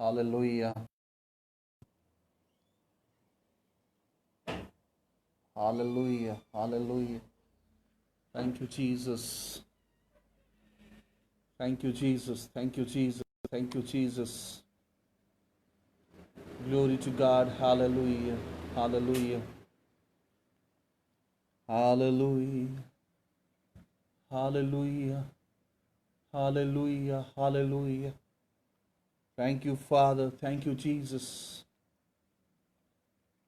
Hallelujah. Hallelujah. Hallelujah. Thank you, Jesus. Thank you, Jesus. Thank you, Jesus. Thank you, Jesus. Glory to God. Hallelujah. Hallelujah. Hallelujah. Hallelujah. Hallelujah. Hallelujah. Thank you, Father. Thank you, Jesus.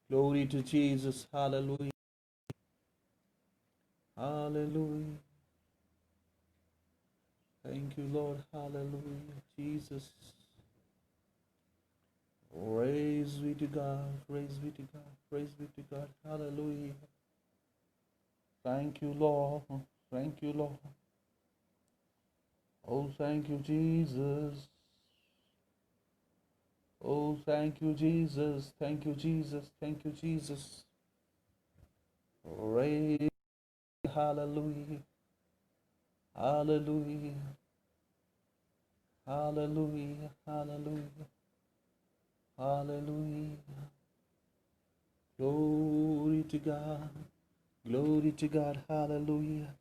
Glory to Jesus. Hallelujah. Hallelujah. Thank you, Lord. Hallelujah. Jesus. Praise be to God. Praise be to God. Praise be to God. Hallelujah. Thank you, Lord. Thank you, Lord. Oh, thank you, Jesus. Oh, thank you, Jesus. Thank you, Jesus. Thank you, Jesus. Praise. Hallelujah. Hallelujah. Hallelujah. Hallelujah. Hallelujah. Glory to God. Glory to God. Hallelujah.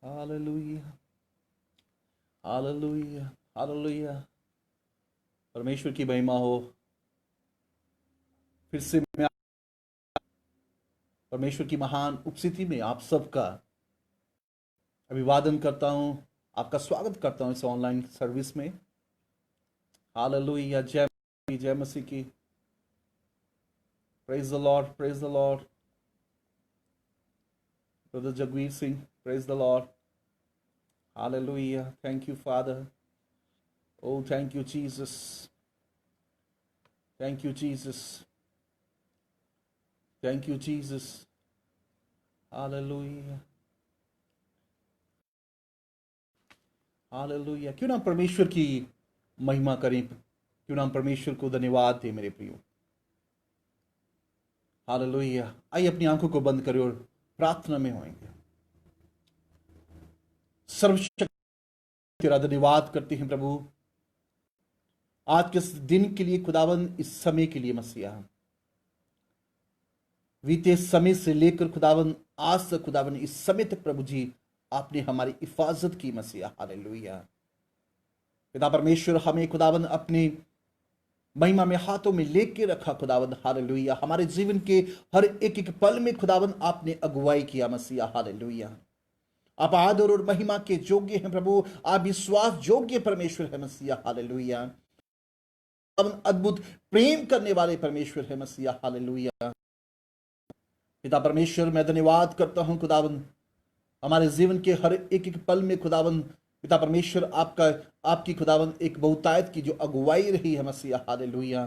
Hallelujah. Hallelujah. Hallelujah. परमेश्वर की महिमा हो। फिर से मैं परमेश्वर की महान उपस्थिति में आप सबका अभिवादन करता हूं, आपका स्वागत करता हूं इस ऑनलाइन सर्विस में। हालेलुया। जय मसीह की। Praise the Lord, praise the Lord. Brother Jagveer Singh, praise the Lord. Hallelujah. Thank you father. Oh, thank you, Jesus. Thank you, Jesus. Thank you, Jesus. Hallelujah. Hallelujah. क्यों ना परमेश्वर की महिमा करें, क्यों ना परमेश्वर को धन्यवाद दें मेरे प्रियो। हालेलुया। आइए अपनी आंखों को बंद करें और प्रार्थना में होंगे। सर्वशक्ति तेरा धन्यवाद करते हैं प्रभु, आज के इस दिन के लिए खुदावन, इस समय के लिए मसीहा। बीते समय से लेकर खुदावन आज तक खुदावन इस समय तक प्रभु जी आपने हमारी हिफाजत की मसीहा। हालेलुया। पिता परमेश्वर, हमें खुदावन अपने महिमा में हाथों में लेके रखा खुदावन। हालेलुया। हमारे जीवन के हर एक एक पल में खुदावन आपने अगुवाई किया मसीहा। हालेलुया। आप आदर और महिमा के योग्य हैं प्रभु, आप विश्वास योग्य परमेश्वर है मसीहा। हालेलुया। अद्भुत प्रेम करने वाले परमेश्वर है मसीहा। हालेलुया। पिता परमेश्वर, मैं धन्यवाद करता हूं खुदावन, हमारे जीवन के हर एक एक पल में खुदावन पिता परमेश्वर आपकी खुदावन एक बहुतायत की जो अगुवाई रही है मसीहा। हालेलुया।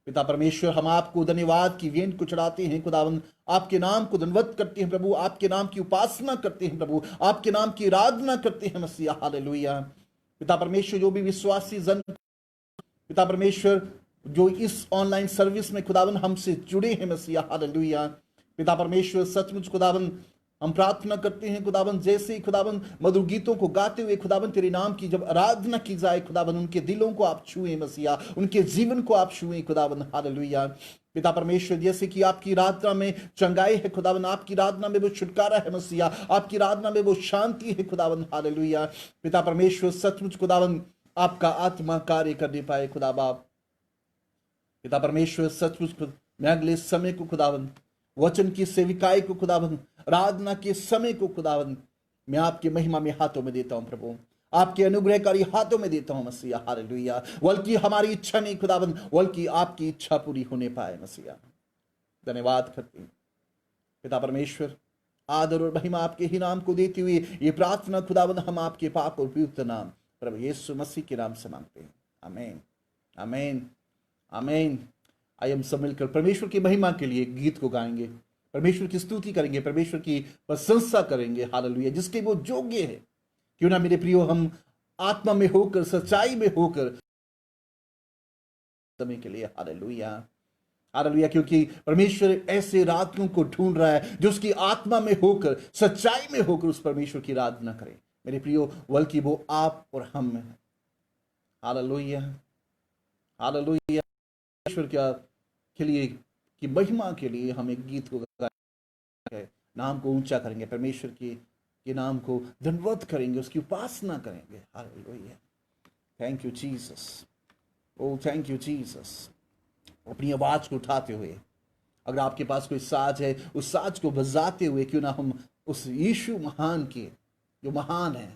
पिता परमेश्वर, हम आपको धन्यवाद की वेन को चढ़ाते हैं खुदावन, आपके नाम को धन्यवाद करते हैं प्रभु, आपके नाम की उपासना करते हैं प्रभु, आपके नाम की आराधना करते हैं मसीहा। हालेलुया। पिता परमेश्वर, जो भी विश्वासी जन पिता परमेश्वर जो इस ऑनलाइन सर्विस में खुदावन हमसे जुड़े हैं मसीहा। हालेलुया। पिता परमेश्वर, सचमुच खुदावन हम प्रार्थना करते हैं खुदावन, जैसे ही खुदावन मधुर गीतों को गाते हुए खुदावन तेरे नाम की जब आराधना की जाए खुदावन, उनके दिलों को आप छुए मसीहा, उनके जीवन को आप छुए खुदावन। हालेलुया। पिता परमेश्वर, जैसे कि आपकी आराधना में चंगाई है खुदावन, आपकी आराधना में वो छुटकारा है मसीहा, आपकी आराधना में वो शांति है खुदावन। हालेलुया। पिता परमेश्वर, सचमुच खुदावन आपका आत्मा कार्य करने पाए खुदा बाप। पिता परमेश्वर, सचमुच मैं अगले समय को खुदावन, वचन की सेविकाई को खुदावन, आराधना के समय को खुदावन, मैं आपके महिमा में हाथों में देता हूं प्रभु, आपके अनुग्रहकारी हाथों में देता हूं मसीहा। हालेलुया। बल्कि हमारी इच्छा नहीं खुदावन, बल्कि आपकी इच्छा पूरी होने पाए मसीहा। धन्यवाद करते हैं पिता परमेश्वर, आदर और महिमा आपके ही नाम को देते हुए ये प्रार्थना खुदावन हम आपके पाक और पवित्र नाम प्रभु यीशु मसीह के नाम से मांगते हैं। आमीन, आमीन, आमीन। आइए हम सब मिलकर परमेश्वर की महिमा के लिए गीत को गाएंगे, परमेश्वर की स्तुति करेंगे, परमेश्वर की प्रशंसा करेंगे। हालेलुया। जिसके वो योग्य है। क्यों ना मेरे प्रियो हम आत्मा में होकर, सच्चाई में होकर समय के लिए। हालेलुया। हालेलुया। क्योंकि परमेश्वर ऐसे रातों को ढूंढ रहा है जो उसकी आत्मा में होकर, सच्चाई में होकर उस परमेश्वर की आराधना करें मेरे प्रियो, बल्कि वो आप और हम में है। हालेलुया। हालेलुया। ईश्वर के लिए की महिमा के लिए हम एक गीत को गाएंगे, नाम को ऊंचा करेंगे, परमेश्वर के नाम को धन्यवाद करेंगे, उसकी उपासना करेंगे। Hallelujah. Thank you Jesus. Oh thank you Jesus. अपनी आवाज को उठाते हुए, अगर आपके पास कोई साज है, उस साज को बजाते हुए क्यों ना हम उस यीशु महान के, जो महान है,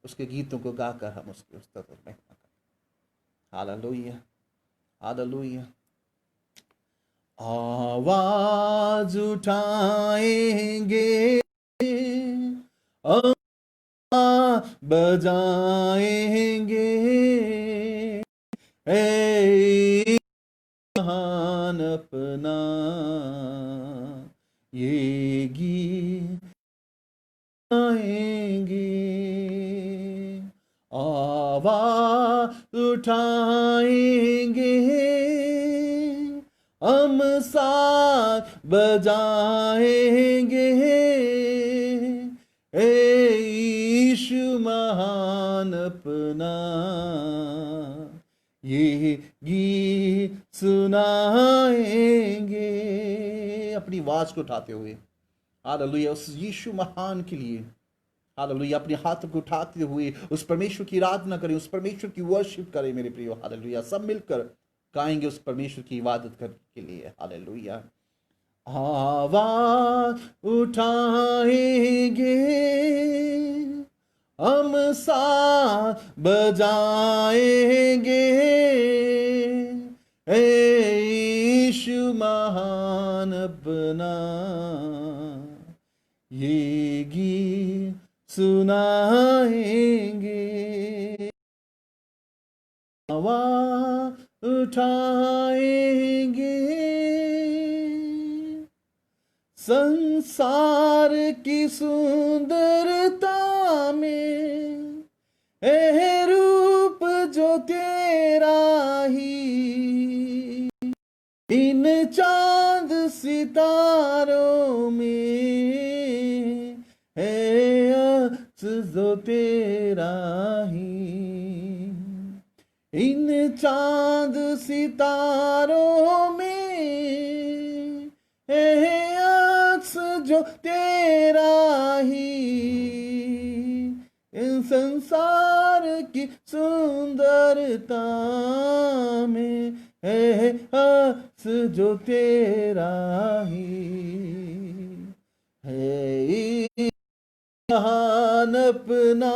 उसके गीतों को गाकर हम उसकी उस्ताद और महिमा करें। हालेलुया। हालेलुया। आवाज उठाएंगे, बजाएंगे, ए महान अपना ये गीत गाएंगे। आवाज उठाएंगे, हम साथ बजाएंगे, यीशु महान अपना ये गीत सुनाएंगे। अपनी आवाज को उठाते हुए हालेलुया उस यीशु महान के लिए, हालेलुया अपने हाथ को उठाते हुए उस परमेश्वर की आराधना करें, उस परमेश्वर की वर्शिप करें मेरे प्रियो। हालेलुया। सब मिलकर गाएंगे उस परमेश्वर की इबादत करने के लिए। हालेलुया। आवाज उठाएंगे, हम साथ बजाएंगे, यीशु महान अपना ये गीत सुनाएंगे। आवाज उठाएंगे, संसार की सुंदरता में है रूप जो तेरा ही, इन चांद सितारों में है अक्स जो तेरा ही, इन चांद सितारों में है जो तेरा ही, इन संसार की सुंदरता में है हस जो तेरा ही, है महान अपना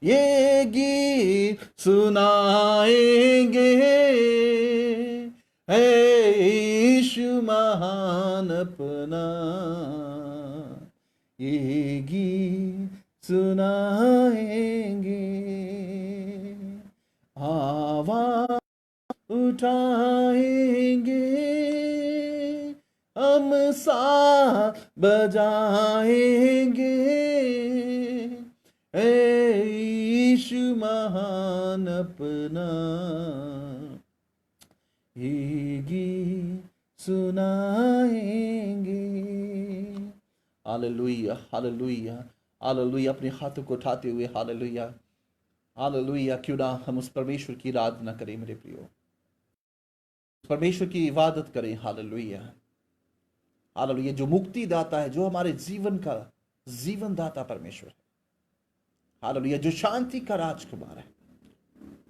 ये गीत सुनाएंगे, यीशु महान अपना ये गीत सुनाएंगे। आवाज उठाएंगे, हम साथ बजाएंगे, यीशु महान अपना ये गीत सुनाएंगे। हालेलुया। हालेलुया। हालेलुया। अपने हाथों को उठाते हुए हालेलुया, हालेलुया क्यों ना हम उस परमेश्वर की आराधना करें मेरे प्रियो, परमेश्वर की इबादत करें। हालेलुया। हालेलुया। जो मुक्ति दाता है, जो हमारे जीवन का जीवन दाता परमेश्वर है। हालेलुया। जो शांति का राजकुमार है।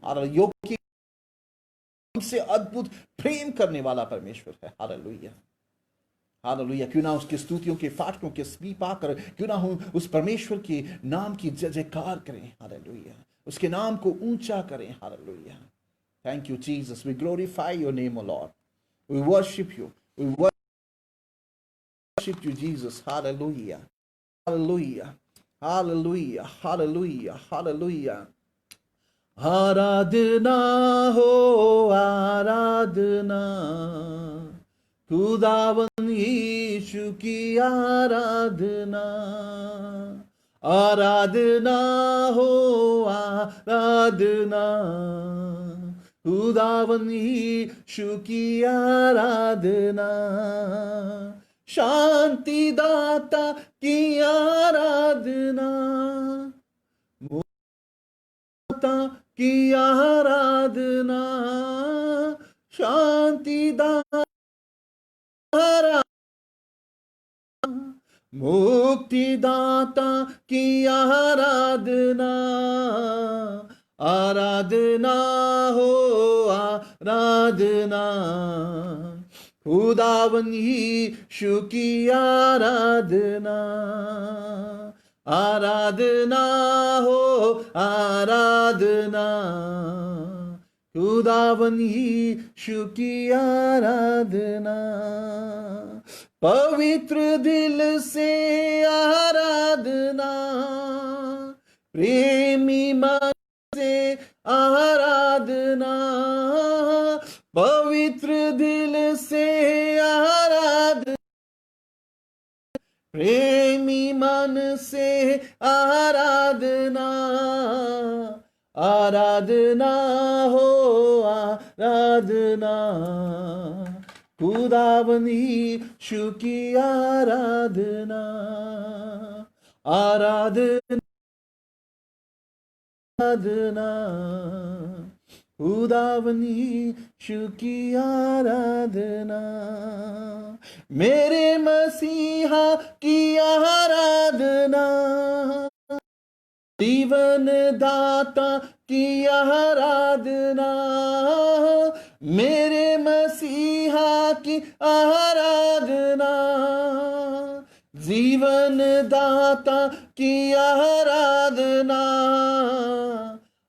हालेलुया। हमसे अद्भुत प्रेम करने वाला परमेश्वर है। हालेलुया। हालेलुया। क्यों ना उसकी स्तुतियों के फाटकों के समीप आकर क्यों ना हम उस परमेश्वर के नाम की जय जयकार करें। हालेलुया। उसके नाम को ऊंचा करें। Hallelujah. Thank you Jesus, we glorify your name O Lord, we worship you, we worship you Jesus. Hallelujah. Hallelujah. Hallelujah. Hallelujah. Hallelujah. आराधना हो आराधना, खुदावन यीशु की आराधना, आराधना हो आराधना, खुदावन यीशु की आराधना, शांति दाता की आराधना, दाता की आराधना, शांति दाता, मुक्तिदाता की आराधना, आराधना हो आराधना, खुदावन यीशु की आराधना, आराधना हो आराधना, खुदावन यीशु की आराधना, पवित्र दिल से आराधना, प्रेमी मन से आराधना, पवित्र दिल से आराधना, प्रेमी मन से आराधना, आराधना हो आराधना, खुदावन यीशु की आराधना, आराधना, आराधना, खुदावन यीशु की आराधना, मेरे मसीहा की आराधना, जीवन दाता की आराधना, मेरे मसीहा की आराधना, जीवन दाता की आराधना,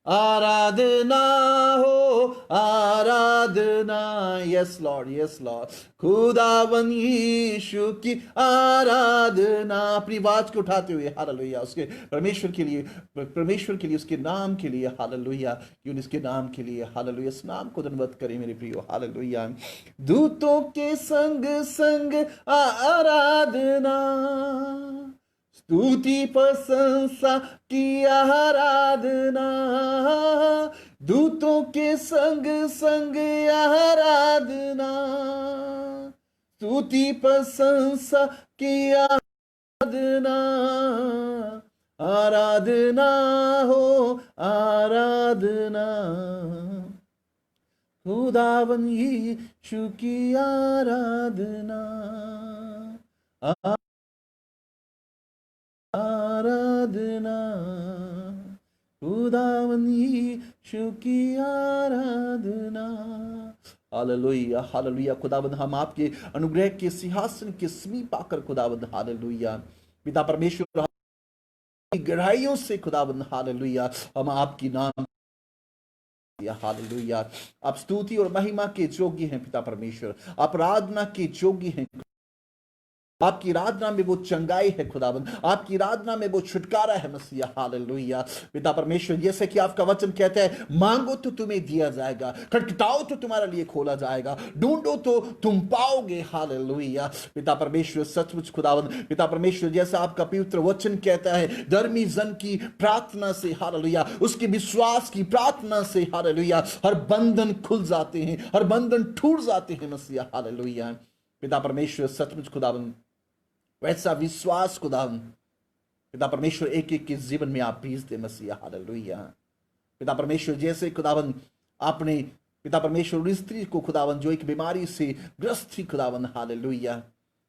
आराधना हो आराधना, यस लॉर्ड, यस लॉर्ड, खुदावन यीशु की आराधना। अपनी आवाज को उठाते हुए हालेलुया उसके परमेश्वर के लिए उसके नाम के लिए हालेलुया, क्यों इसके नाम के लिए हालेलुया, इस नाम को धन्यवाद करें मेरे प्रियो हालेलुया। दूतों के संग संग आराधना, स्तुति प्रशंसा की आराधना, दूतों के संग संग आराधना, स्तुति प्रशंसा की आराधना, आराधना हो आराधना, खुदावन यीशु की आराधना, आराधना, खुदावन यीशु की आराधना। हालेलुया हालेलुया, खुदावंद हम आपके अनुग्रह के सिंहासन के समीप आकर खुदावंद हालेलुया, पिता परमेश्वर गहराइयों से खुदावंद हालेलुया हम आपकी नाम हालेलुया, आप स्तुति और महिमा के योग्य हैं पिता परमेश्वर, आप आराधना के योग्य हैं, आपकी आराधना में वो चंगाई है खुदावंद, आपकी आराधना में वो छुटकारा है मसीहा हालेलुया। पिता परमेश्वर जैसे कि आपका वचन कहता है, मांगो तो तुम्हें दिया जाएगा, खटखटाओ तो तुम्हारे लिए खोला जाएगा, ढूंढो तो तुम पाओगे हालेलुया। पिता परमेश्वर सचमुच खुदावंद, पिता परमेश्वर जैसा आपका पवित्र वचन कहता है, धर्मी जन की प्रार्थना से हालेलुया, उसके विश्वास की प्रार्थना से हालेलुया हर बंधन खुल जाते हैं, हर बंधन टूट जाते हैं मसीहा हालेलुया। पिता परमेश्वर सचमुच खुदावंद वैसा विश्वास खुदावंद पिता परमेश्वर एक एक के जीवन में आप भेज दे मसीहा हालेलुया। पिता परमेश्वर जैसे खुदावंद आपने पिता परमेश्वर स्त्री को खुदावंद जो एक बीमारी से ग्रस्त थी खुदावंद हालेलुया,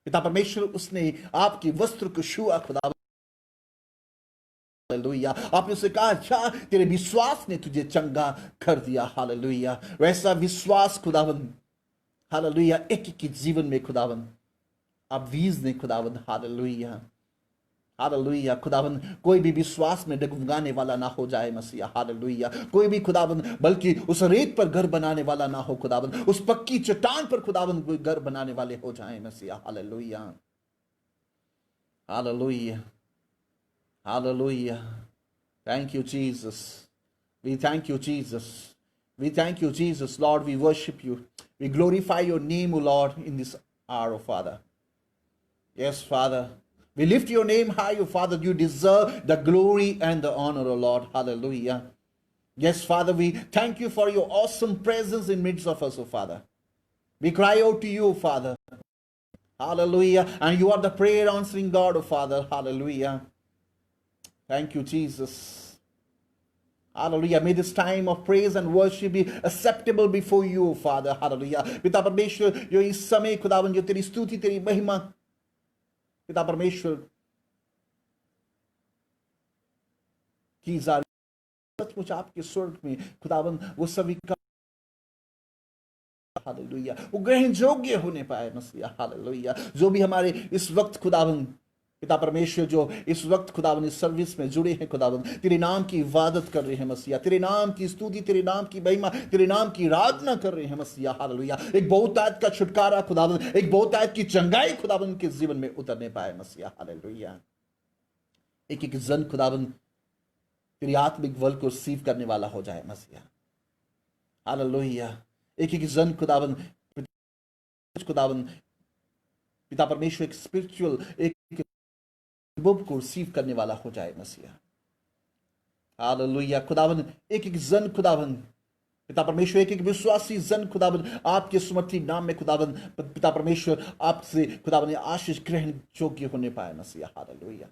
पिता परमेश्वर उसने आपके वस्त्र को छुआ खुदावंद हालेलुया, आपने उसे कहा अच्छा तेरे विश्वास ने तुझे चंगा कर दिया हालेलुया। वैसा विश्वास खुदावंद हालेलुया एक एक के जीवन में खुदावंद आप बीज ने खुदावंद हालेलुया हालेलुया। खुदावंद कोई भी विश्वास में डगमगाने वाला ना हो जाए मसीहा हालेलुया, कोई भी खुदावंद बल्कि उस रेत पर घर बनाने वाला ना हो खुदावंद, उस पक्की चट्टान पर खुदावंद घर बनाने वाले हो जाए मसीहा hallelujah hallelujah hallelujah. Thank you Jesus, we thank you Jesus, we thank you Jesus, Lord, we worship you, we glorify your name, O Lord, in this hour, O Father. Yes, Father, we lift your name high, O Father. You deserve the glory and the honor, O Lord. Hallelujah. Yes, Father, we thank you for your awesome presence in midst of us, O Father. We cry out to you, O Father. Hallelujah. And you are the prayer answering God, O Father. Hallelujah. Thank you, Jesus. Hallelujah. May this time of praise and worship be acceptable before you, Father. Hallelujah. पिता परमेश्वर, जो इस समय खुदावन जो तेरी स्तुति तेरी महिमा पिता परमेश्वर की जा रही, सचमुच आपके स्वर्ग में खुदावन वो सभी का हालेलुया वो ग्रहण योग्य होने पाए मसीहा। हालेलुया। जो भी हमारे इस वक्त खुदावन पिता परमेश्वर जो इस वक्त खुदावन इस सर्विस में जुड़े हैं खुदावन, तेरे नाम की इबादत कर रहे हैं मसीहा, तेरे नाम की स्तुति, तेरे नाम की महिमा, तेरे नाम की आराधना कर रहे हैं मसीहा। हालेलुया। एक बहुतायत का छुटकारा खुदावन, एक बहुतायत की चंगाई खुदावन के जीवन में उतरने पाए मसीहा। हालेलुया। एक एक जन खुदावन तेरी आत्मिक बल को रिसीव करने वाला हो जाए मसीहा। हालेलुया। एक एक जन खुदावन खुदावन पिता परमेश्वर एक स्पिरिचुअल एक बुब को रिसीव करने वाला हो जाए मसीहा। हालेलुया। खुदावन एक एक जन खुदावन पिता परमेश्वर एक एक विश्वासी जन खुदावन आपके सुमर्थी नाम में खुदावन पिता परमेश्वर आपसे खुदावन आशीष ग्रहण योग्य होने पाए मसीहा। हालेलुया।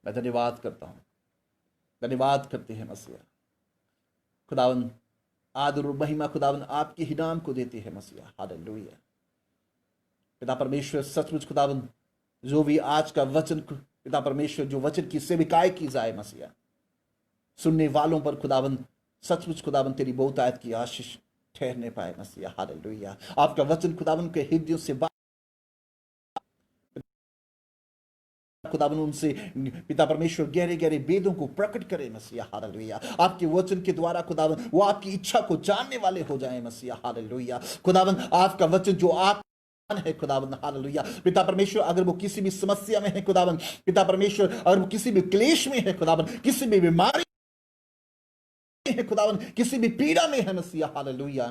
मैं धन्यवाद करता हूं, धन्यवाद करते हैं मसीहा। खुदावन आदर और महिमा खुदावन आपके ही नाम को देते हैं मसीहा। हालेलुया। पिता परमेश्वर सचमुच खुदावन जो भी आज का वचन पिता परमेश्वर जो वचन की सेविकाई की जाए मसीहा, सुनने वालों पर खुदावन सचमुच खुदावन तेरी बहुतायत की आशीष ठहरने पाए मसीहा। हालेलुया। आपका वचन खुदावन के हृदयों से खुदावन उनसे पिता परमेश्वर गहरे गहरे वेदों को प्रकट करे मसीहा। हालेलुया। आपके वचन के द्वारा खुदावन वो आपकी इच्छा को जानने वाले हो जाए मसीहा। हालेलुया। खुदावन आपका वचन जो आप है खुदावन। हालेलुया। पिता परमेश्वर अगर वो किसी भी समस्या में है खुदावन, पिता परमेश्वर अगर वो किसी भी क्लेश में है खुदावन, किसी भी बीमारी है खुदावन, किसी भी पीड़ा में है मसीहा। हालेलुया।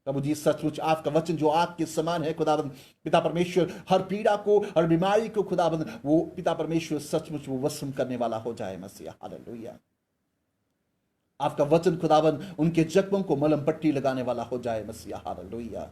प्रभु जी सचमुच आपका वचन जो आग के समान है खुदावन, पिता परमेश्वर हर पीड़ा को हर बीमारी को खुदावन वो पिता परमेश्वर सचमुच वो वसम करने वाला हो जाए मसीहा। हालेलुया। आपका वचन खुदावन उनके जख्मों को मलहम पट्टी लगाने वाला हो जाए मसीहा। हालेलुया।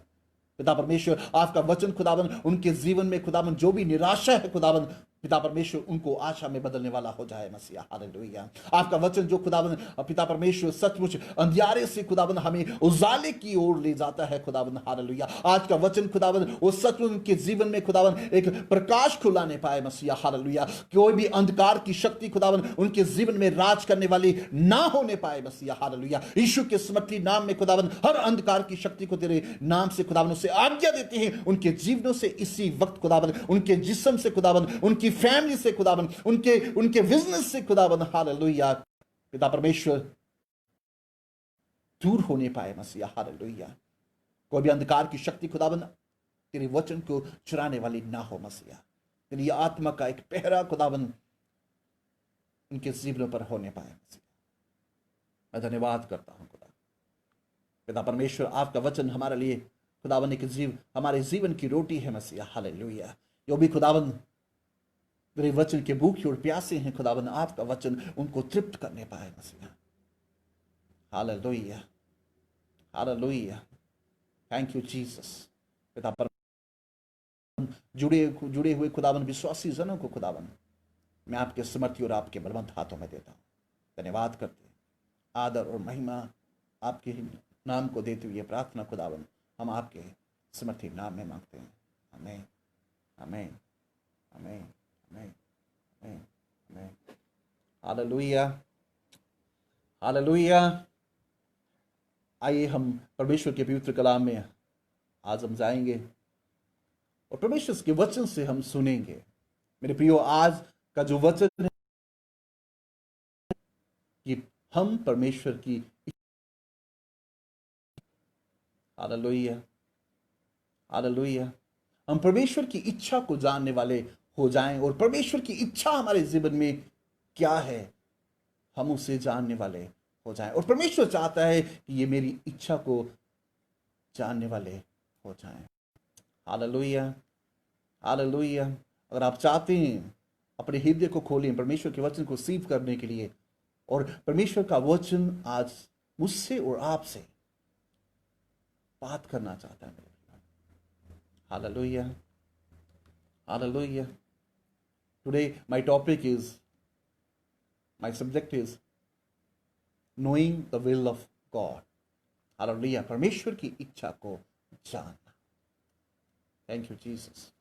पिता परमेश्वर आपका वचन खुदावन उनके जीवन में खुदावन जो भी निराशा है खुदावन पिता परमेश्वर उनको आशा में बदलने वाला हो जाए मसीहा। हालेलुया। आपका वचन जो खुदावन पिता परमेश्वर सचमुच अंधियारे से खुदावन हमें उजाले की ओर ले जाता है खुदावन। हालेलुया। आज का वचन खुदावन वो सचमुच उनके जीवन में खुदावन एक प्रकाश को लाने पाए मसीहा। हालेलुया। कोई भी अंधकार की शक्ति खुदावन उनके जीवन में राज करने वाली ना होने पाए मसीहा। हालेलुया। यीशु के समर्थी नाम में खुदावन हर अंधकार की शक्ति को तेरे नाम से खुदावन उसे आज्ञा देते हैं उनके जीवनों से इसी वक्त खुदावन, उनके जिस्म से खुदावन, उनकी फैमिली से खुदावन, उनके बिजनेस से खुदावन। हालेलुया। पिता परमेश्वर दूर होने पाए मसीहा। हालेलुया। कोई भी अंधकार की शक्ति खुदावन तेरे वचन को चुराने वाली ना हो मसीहा। तेरी आत्मा का एक पहरा खुदावन उनके जीवनों पर होने पाए मसीहा। मैं धन्यवाद करता हूं खुदा। पिता परमेश्वर आपका वचन हमारे लिए खुदावन एक हमारे जीवन की रोटी है मसीहा। हालेलुया। जो भी खुदावन तेरे वचन के भूखे और प्यासे हैं खुदावन आपका वचन उनको तृप्त करने पाए मसीहा। Hallelujah. Hallelujah. Thank you Jesus. पिता पर जुड़े हुए खुदावन विश्वासी जनों को खुदावन मैं आपके समर्थी और आपके बलवंत हाथों में देता हूं। धन्यवाद करते हैं, आदर और महिमा आपके ही नाम को देते हुए प्रार्थना खुदावन हम आपके समर्थी नाम में मांगते हैं। आमीन आमीन आमीन आमीन आमीन आमीन। Hallelujah hallelujah. आइए हम परमेश्वर के पवित्र कलाम में आज हम जाएंगे और परमेश्वर के वचन से हम सुनेंगे। मेरे प्रियो, आज का जो वचन है कि हम परमेश्वर की हालेलुया हालेलुया हम परमेश्वर की इच्छा को जानने वाले हो जाएं और परमेश्वर की इच्छा हमारे जीवन में क्या है हम उसे जानने वाले हो जाएं। और परमेश्वर चाहता है कि ये मेरी इच्छा को जानने वाले हो जाएं। Hallelujah hallelujah. अगर आप चाहते हैं अपने हृदय को खोलें परमेश्वर के वचन को रिसीव करने के लिए, और परमेश्वर का वचन आज मुझसे और आपसे बात करना चाहता है। Hallelujah hallelujah. Today my subject is knowing the will of God, hallelujah, परमेश्वर की इच्छा को जानना। Thank you Jesus,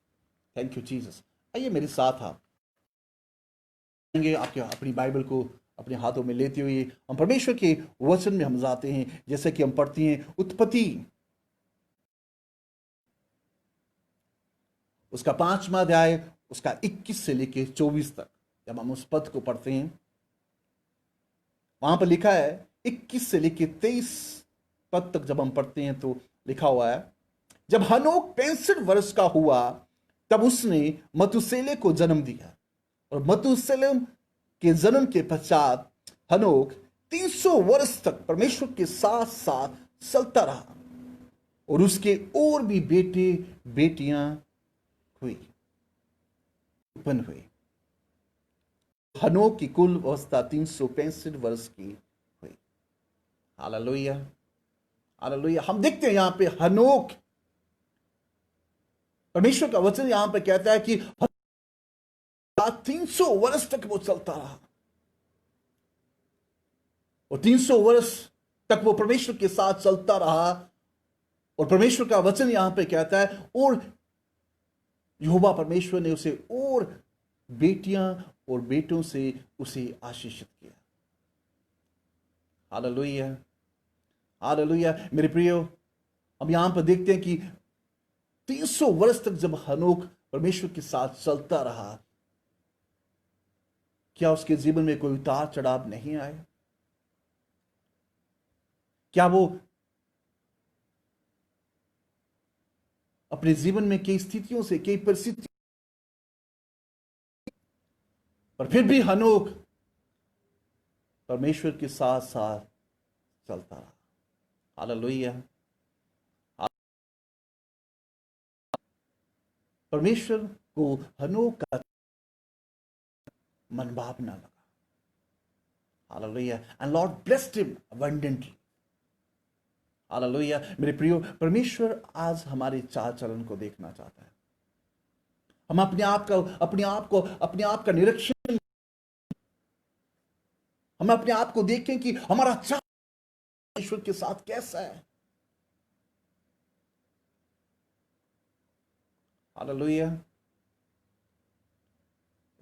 thank you Jesus. आइए मेरे साथ आप आपके अपनी बाइबल को अपने हाथों में लेते हुए हम परमेश्वर के वचन में हम जाते हैं। जैसे कि हम पढ़ते हैं उत्पत्ति उसका 5वां अध्याय उसका 21 से लेके 24 तक जब हम उस पद को पढ़ते हैं, वहां पर लिखा है 21 से लेके 23 पद तक जब हम पढ़ते हैं तो लिखा हुआ है, जब हनोक 65 वर्ष का हुआ तब उसने मतुसेले को जन्म दिया, और मतुसेलम के जन्म के पश्चात हनोक 300 वर्ष तक परमेश्वर के साथ साथ चलता रहा, और उसके और भी बेटे बेटियां हुई उत्पन्न हुई। हनोक की कुल अवस्था 365 वर्ष की हुई। Hallelujah, hallelujah. हम देखते हैं यहां पे हनोक, परमेश्वर का वचन यहां पे कहता है कि 300 वर्ष तक वो चलता रहा, और 300 वर्ष तक वो परमेश्वर के साथ चलता रहा, और परमेश्वर का वचन यहां पे कहता है और यहोवा परमेश्वर ने उसे और बेटियां और बेटों से उसे आशीषित किया। Hallelujah, hallelujah. मेरे प्रियो, हम यहां पर देखते हैं कि 300 वर्ष तक जब हनोक परमेश्वर के साथ चलता रहा, क्या उसके जीवन में कोई उतार चढ़ाव नहीं आए? क्या वो अपने जीवन में कई स्थितियों से, कई परिस्थितियों, पर फिर भी हनोक परमेश्वर के साथ साथ चलता रहा? हालेलुया। परमेश्वर को हनोक का मन भावना लगा। Hallelujah. And Lord blessed him abundantly. Hallelujah. मेरे प्रियो, परमेश्वर आज हमारे चाल चलन को देखना चाहता है। हम अपने आप का निरीक्षण, हम अपने आप को देखें कि हमारा चाल परमेश्वर के साथ कैसा है। Hallelujah.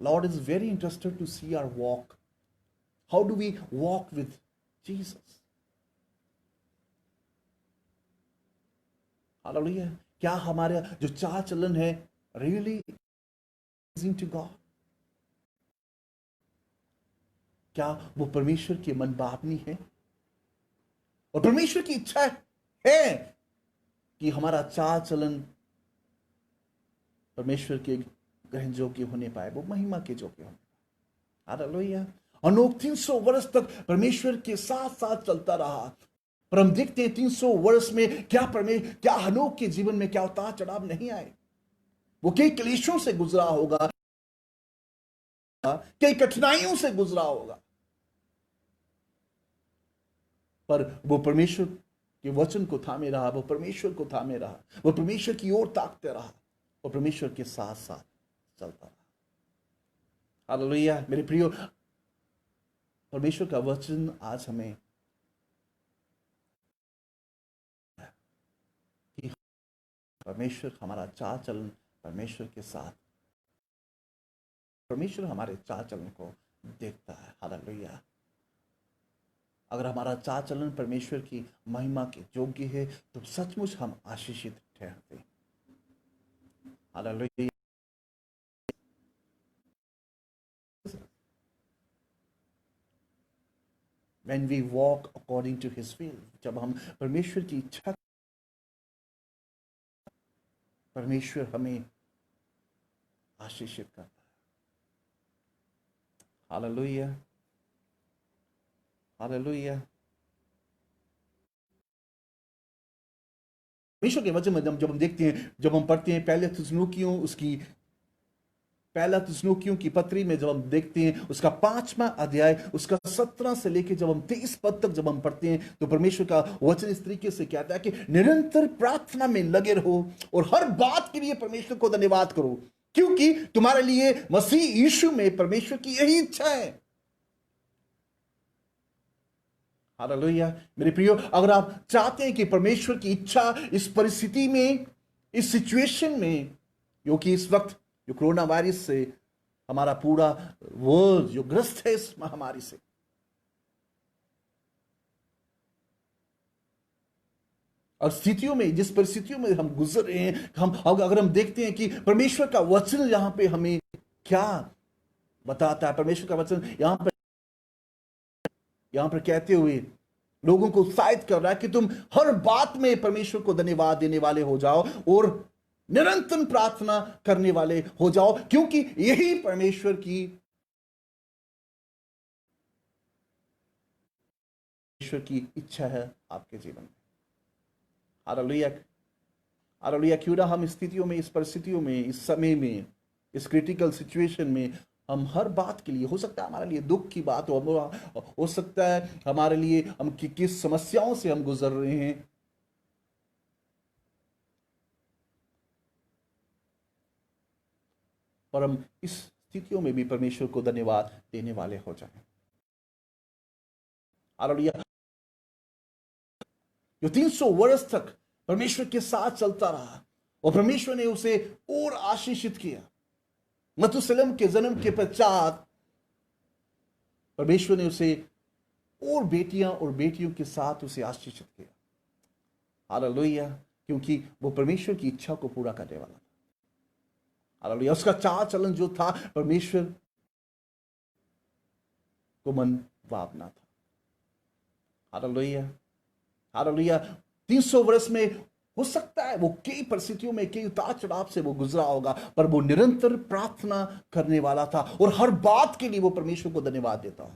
Lord is very interested to see our walk. How do we walk with Jesus? Hallelujah. क्या हमारे जो चाल चलन है really pleasing to God? क्या वो परमेश्वर के मन भावनी है? और परमेश्वर की इच्छा है कि हमारा चाल चलन परमेश्वर के ग्रहण योग्य होने पाए, वो महिमा के योग्य होने पाए। हालेलुया। हनोक 300 वर्ष तक परमेश्वर के साथ साथ चलता रहा, पर हम देखते हैं 300 वर्ष में क्या हनोक के जीवन में क्या उतार चढ़ाव नहीं आए? वो कई क्लेशों से गुजरा होगा, कई कठिनाइयों से गुजरा होगा, पर वो परमेश्वर के वचन को थामे रहा, वो परमेश्वर को थामे रहा, वो परमेश्वर की ओर ताकते रहा, और परमेश्वर के साथ साथ चलता रहा। हालेलुया। मेरे प्रियो, परमेश्वर का वचन आज हमें कि परमेश्वर हमारा चाल चलन परमेश्वर के साथ, परमेश्वर हमारे चाल चलन को देखता है। हालेलुया। अगर हमारा चाल चलन परमेश्वर की महिमा के योग्य है तो सचमुच हम आशीषित ठहरते हैं। Hallelujah. When we walk according to His will, जब हम परमेश्वर की इच्छा, परमेश्वर हमें आशीषित करता है। Hallelujah, hallelujah. परमेश्वर के वचन में जब हम देखते हैं, जब हम पढ़ते हैं पहला थिस्सलुनीकियों की पत्री में जब हम देखते हैं उसका 5वां अध्याय उसका 17 से लेकर जब हम 23 पद तक जब हम पढ़ते हैं, तो परमेश्वर का वचन इस तरीके से कहता है कि निरंतर प्रार्थना में लगे रहो और हर बात के लिए परमेश्वर को धन्यवाद करो, क्योंकि तुम्हारे लिए मसीह यीशु में परमेश्वर की यही इच्छा है। हालेलुया। मेरे प्रियो, अगर आप चाहते हैं कि परमेश्वर की इच्छा इस परिस्थिति में, इस सिचुएशन में, क्योंकि इस वक्त जो कोरोना वायरस से हमारा पूरा वर्ल्ड जो ग्रस्त है इस महामारी से, और स्थितियों में, जिस परिस्थितियों में हम गुजर रहे हैं, हम अगर हम देखते हैं कि परमेश्वर का वचन यहां पे हमें क्या बताता है। परमेश्वर का वचन यहां पर कहते हुए लोगों को उत्साहित कर रहा है कि तुम हर बात में परमेश्वर को धन्यवाद देने वाले हो जाओ और निरंतर प्रार्थना करने वाले हो जाओ, क्योंकि यही परमेश्वर की इच्छा है आपके जीवन में। हालेलुया। हालेलुया। क्यों ना हम स्थितियों में, इस परिस्थितियों में, इस समय में, इस क्रिटिकल सिचुएशन में हम हर बात के लिए, हो सकता है हमारे लिए दुख की बात हो सकता है हमारे लिए हम किस समस्याओं से हम गुजर रहे हैं, पर हम इस स्थितियों में भी परमेश्वर को धन्यवाद देने वाले हो जाएं। हालेलुया। जो 300 वर्ष तक परमेश्वर के साथ चलता रहा और परमेश्वर ने उसे और आशीषित किया। मतुसलम के जन्म के पश्चात परमेश्वर ने उसे और बेटियां और बेटियों के साथ उसे आशीषित किया। हालेलुया। क्योंकि वो परमेश्वर की इच्छा को पूरा करने वाला था। हालेलुया। उसका चाल चलन जो था परमेश्वर को मन भावना था। हालेलुया। हालेलुया। 300 वर्ष में हो सकता है वो कई परिस्थितियों में, कई उतार चढ़ाव से वो गुजरा होगा, पर वो निरंतर प्रार्थना करने वाला था और हर बात के लिए वो परमेश्वर को धन्यवाद देता होगा।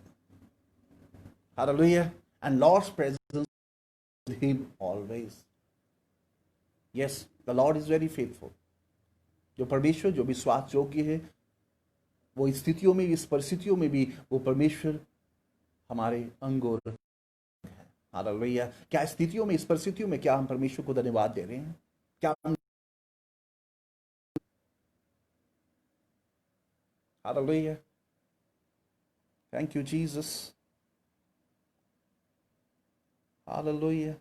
Hallelujah. And Lord's presence with him always. Yes, the Lord is very faithful. जो परमेश्वर, जो विश्वास योग्य है, वो इस स्थितियों में, इस परिस्थितियों में भी वो परमेश्वर हमारे अंग और है। हालेलुया। क्या स्थितियों में, इस परिस्थितियों में क्या हम परमेश्वर को धन्यवाद दे रहे हैं? क्या हम? Hallelujah. Thank you Jesus. Hallelujah.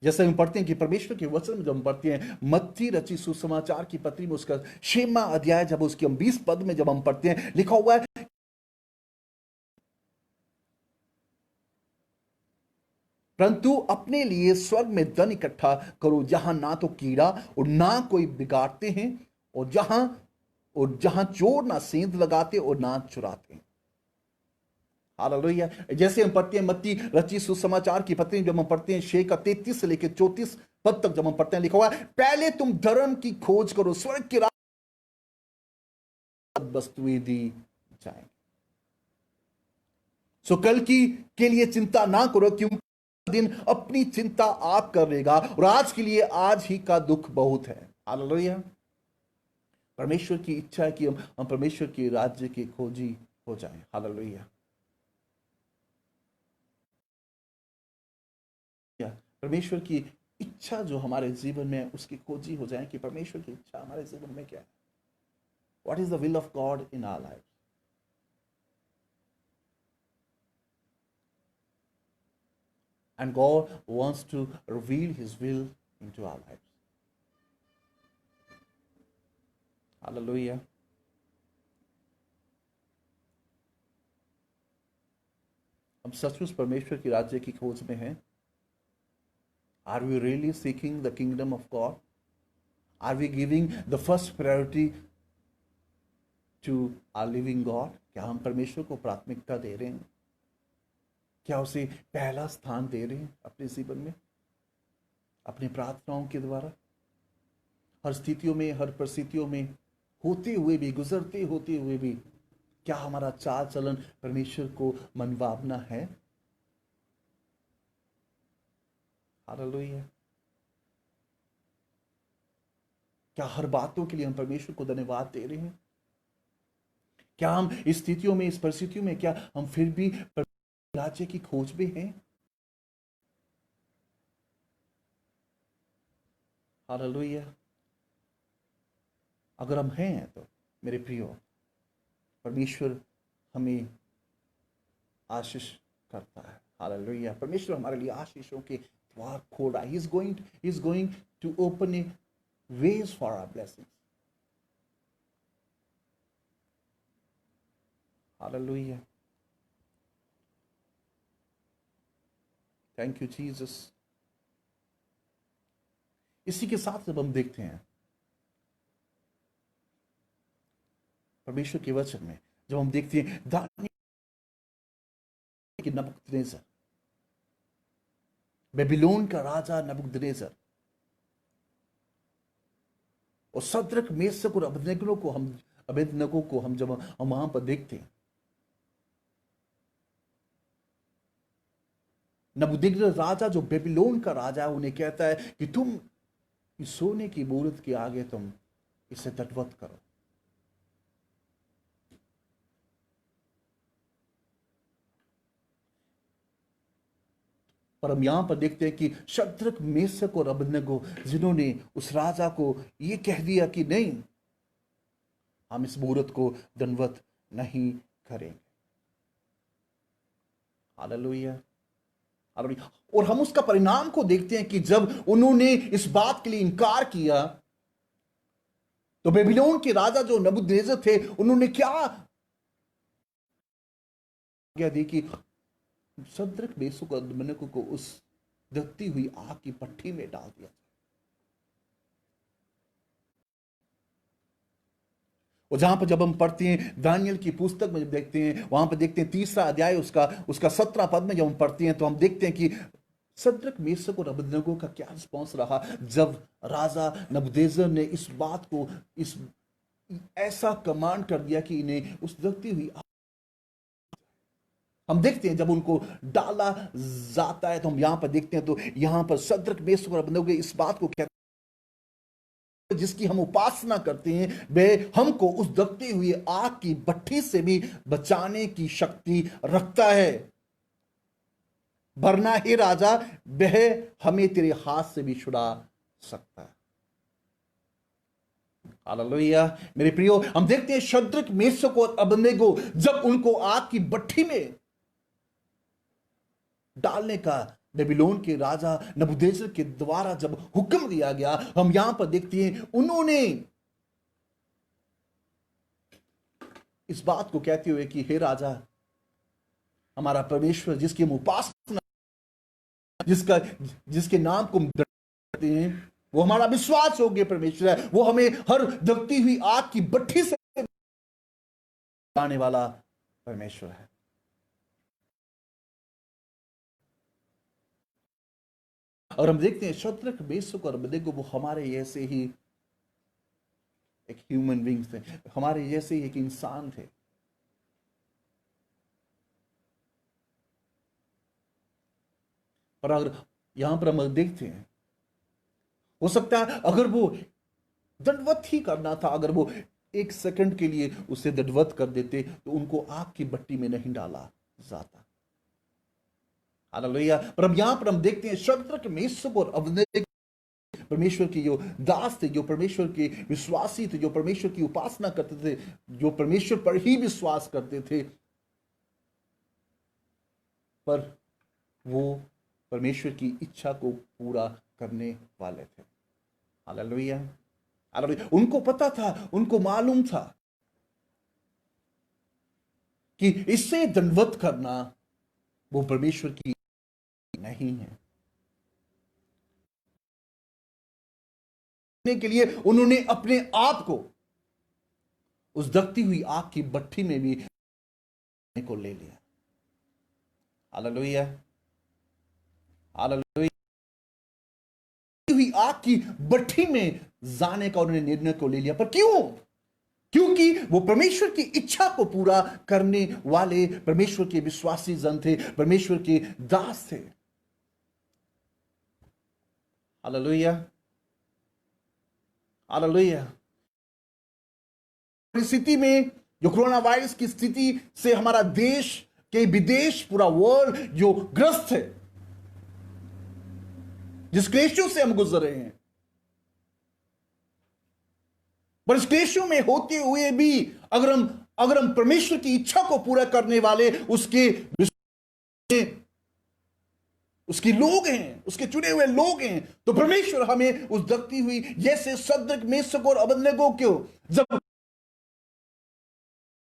जैसे हम पढ़ते हैं कि परमेश्वर के वचन में जब हम पढ़ते हैं, मत्ती रची सुसमाचार की पत्री में उसका 6वां अध्याय, जब उसके हम 20 पद में जब हम पढ़ते हैं, लिखा हुआ है, परंतु अपने लिए स्वर्ग में धन इकट्ठा करो, जहां ना तो कीड़ा और ना कोई बिगाड़ते हैं, और जहां चोर ना सेंध लगाते और ना चुराते हैं। हालेलुया। जैसे हम पढ़ते हैं मत्ती रची सुसमाचार की पत्री, जब हम पढ़ते हैं 6 का 33 से लेकर 34 पद तक जब हम पढ़ते हैं, लिखा हुआ है, पहले तुम धर्म की खोज करो, स्वर्ग की वस्तुएं दी जाएंगी। सो कल की के लिए चिंता ना करो, क्योंकि दिन अपनी चिंता आप करेगा, और आज के लिए आज ही का दुख बहुत है। हालेलुया। परमेश्वर की इच्छा है कि हम परमेश्वर के राज्य के खोजी हो जाएं। हालेलुया। परमेश्वर की इच्छा जो हमारे जीवन में, उसकी खोजी हो जाए कि परमेश्वर की इच्छा हमारे जीवन में क्या है। What is the will of God in our life? And God wants to reveal His will into our lives. Hallelujah. हम सचमुच परमेश्वर की राज्य की खोज में हैं। Are we really seeking the kingdom of God? Are we giving the first priority to our living God? क्या हम परमेश्वर को प्राथमिकता दे रहे हैं? क्या उसे पहला स्थान दे रहे हैं अपने जीवन में, अपनी प्रार्थनाओं के द्वारा? हर स्थितियों में, हर परिस्थितियों में होते हुए भी, गुजरते होते हुए भी, क्या हमारा चाल चलन परमेश्वर को मनभावना है? हालेलुया। क्या हर बातों के लिए हम परमेश्वर को धन्यवाद दे रहे हैं? क्या हम इस स्थितियों में, इस परिस्थितियों में, क्या हम फिर भी राज्य की खोज में हैं? हालेलुया। अगर हम हैं तो मेरे प्रियो, परमेश्वर हमें आशीष करता है। हालेलुया। परमेश्वर हमारे लिए आशीषों के द्वार खोल रहा है। He is going to open a ways for our blessings. Hallelujah. Thank you Jesus. इसी के साथ जब हम देखते हैं परमेश्वर के वचन में, जब हम देखते हैं दानियेल कि नबूकदनेस्सर, बेबीलोन का राजा नबूकदनेस्सर, और सद्रक, मेशक और अबेदनगो को हम जब हम वहां पर देखते हैं, नबूकदनेस्सर राजा जो बेबीलोन का राजा है, उन्हें कहता है कि तुम इस सोने की मूर्त के आगे तुम इसे दंडवत करो। पर हम यहां पर देखते हैं कि शद्रक, मेशक और अबेदनगो, जिन्होंने उस राजा को यह कह दिया कि नहीं, हम इस मूर्त को दंडवत नहीं करेंगे। हालेलुया। हालेलुया। और हम उसका परिणाम को देखते हैं कि जब उन्होंने इस बात के लिए इनकार किया, तो बेबीलोन के राजा जो नबूकदनेस्सर थे, उन्होंने क्या दी कि सद्रक, मेशक और अबेदनगो को उस जलती हुई आग की भट्ठी में डाल दिया। और जहां पर जब हम पढ़ते हैं दानियेल की पुस्तक में, जब देखते हैं वहां पर देखते हैं 3रा अध्याय उसका 17 पद में जब हम पढ़ते हैं, तो हम देखते हैं कि सद्रक, मेशक और अबेदनगो का क्या रिस्पॉन्स रहा जब राजा नबूकदनेस्सर ने इस बात को, इस ऐसा कमांड कर दिया कि इन्हें उस जलती हुई, हम देखते हैं जब उनको डाला जाता है, तो हम यहां पर देखते हैं, तो यहां पर सद्रक, मेशक और अबेदनगो इस बात को कहते हैं, जिसकी हम उपासना करते हैं, वह हमको उस दबती हुई आग की भट्ठी से भी बचाने की शक्ति रखता है। वरना हे राजा, वह हमें तेरे हाथ से भी छुड़ा सकता है। हालेलुया। मेरे प्रियो, हम देखते हैं शद्रक, मेशक और अबेदनगो जब उनको आग की भट्ठी में डालने का बेबीलोन के राजा नबूकदनेस्सर के द्वारा जब हुक्म दिया गया, हम यहां पर देखते हैं उन्होंने इस बात को कहते हुए कि हे राजा, हमारा परमेश्वर जिसकी हम उपासना, जिसके नाम को हम करते हैं, वो हमारा विश्वास योग्य परमेश्वर है। वो हमें हर दबती हुई आग की भट्ठी से आने वाला परमेश्वर है। और हम देखते हैं शद्रक, मेशक और अबेदनगो वो हमारे जैसे ही एक ह्यूमन बींग्स थे, हमारे जैसे ही एक इंसान थे। पर अगर यहां पर हम देखते हैं, हो सकता है अगर वो दंडवत ही करना था, अगर वो 1 सेकंड के लिए उसे दंडवत कर देते, तो उनको आग की भट्टी में नहीं डाला जाता। हालेलुया। पर अब यहां पर हम देखते हैं शद्रक, मेशक और अबेदनगो परमेश्वर की जो दास थे, जो परमेश्वर के विश्वासी थे, जो परमेश्वर की उपासना करते थे, जो परमेश्वर पर ही विश्वास करते थे, पर वो परमेश्वर की इच्छा को पूरा करने वाले थे। हालेलुया। हालेलुया। उनको पता था, उनको मालूम था कि इससे दंडवत करना वो परमेश्वर की नहीं है। के लिए उन्होंने अपने आप को उस दबती हुई आग की भट्ठी में भी को ले लिया। हालेलुया। हालेलुया। हुई आग की भट्ठी में जाने का उन्होंने निर्णय को ले लिया। पर क्यों? क्योंकि वो परमेश्वर की इच्छा को पूरा करने वाले परमेश्वर के विश्वासी जन थे, परमेश्वर के दास थे। हालेलुया। हालेलुया। स्थिति में, जो कोरोना वायरस की स्थिति से हमारा देश के विदेश, पूरा वर्ल्ड जो ग्रस्त है, जिस क्लेशों से हम गुजर रहे हैं, पर इस क्लेशों में होते हुए भी अगर हम परमेश्वर की इच्छा को पूरा करने वाले उसके उसकी लोग हैं, उसके चुने हुए लोग हैं। तो परमेश्वर हमें उस दबती हुई, जैसे सद्रक मेशक और अबेदनगो क्यों, जब